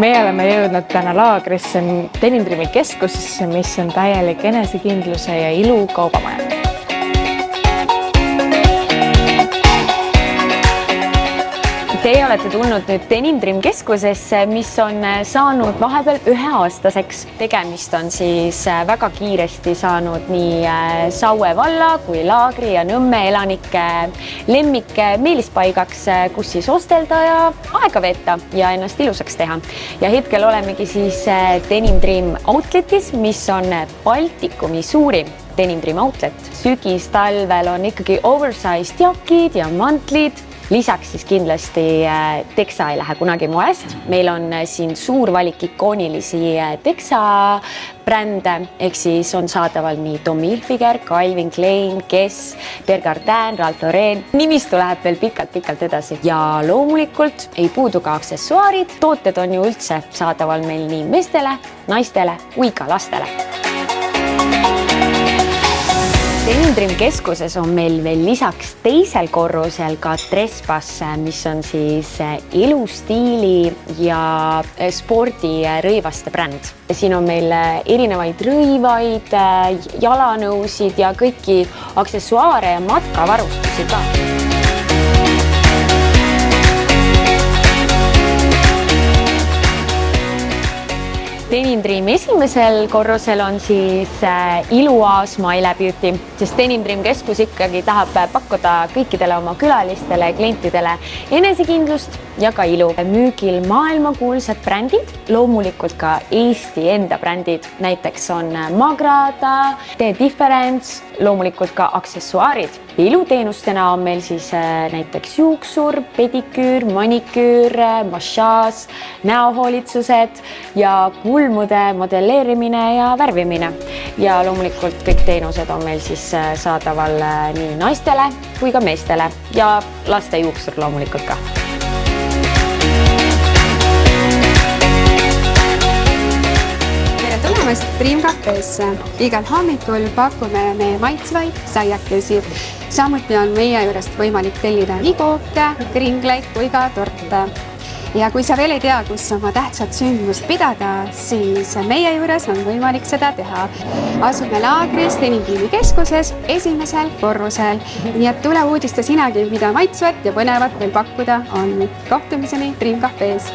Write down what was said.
Meie oleme jõudnud täna laagrisse Denim Dreami keskusesse, mis on täielik enesekindluse ja ilu kaubamaja. Teie olete tulnud nüüd Denim Dream keskusesse, mis on saanud vahepeal 1-aastaseks. Tegemist on siis väga kiiresti saanud nii Saue valla kui Laagri ja Nõmme elanike lemmik meelispaigaks, kus siis ostelda ja aega veeta ja ennast ilusaks teha. Ja hetkel olemegi siis Denim Dream Outletis, mis on Baltikumi suurim Denim Dream Outlet. Sügis-talvel on ikkagi oversized jakid ja mantlid. Lisaks siis kindlasti teksa ei lähe kunagi moest. Meil on siin suur valik ikoonilisi teksa brände, ehk siis on saadaval nii Tommy Hilfiger, Calvin Klein, Guess, Bergardin, Ralph Lauren. Nimistu läheb veel pikalt edasi. Ja loomulikult ei puudu ka aksessuaarid. Tooted on ju üldse saadaval meil nii meestele, naistele kui ka lastele. Denim Dream keskuses on meil veel lisaks teisel korrusel ka Trespass, mis on siis elustiili ja spordirõivaste bränd. Siin on meil erinevaid rõivaid, jalanõusid ja kõiki aksessuaare ja matkavarustusi ka. Denim Dream esimesel korrusel on siis iluoas Smile Beauty, sest Denim Dream keskus ikkagi tahab pakkuda kõikidele oma külalistele ja klientidele enesekindlust ja ka ilu. Müügil maailmakuulsad brändid, loomulikult ka Eesti enda brändid, näiteks on Magrada, The Difference, loomulikult ka aksessuaarid. Iluteenustena on meil siis näiteks juuksur, pediküür, maniküür, massaaž, näohoolitsused ja kulmude modelleerimine ja värvimine. Ja loomulikult kõik teenused on meil siis saadaval nii naistele kui ka meestele ja laste juuksur loomulikult ka. Dream Cafeesse. Igal hommikul pakume me maitsvaid saiakesi. Samuti on meie juurest võimalik tellida nii kooke, kringleid kui ka torte. Ja kui sa veel ei tea, kus oma tähtsat sündmust pidada, siis meie juures on võimalik seda teha. Asume Laagris Denim Dreami keskuses esimesel korrusel. Nii et tule uudista sinagi, mida maitsvat ja põnevat veel pakkuda on. Kohtumiseni Dream Cafees!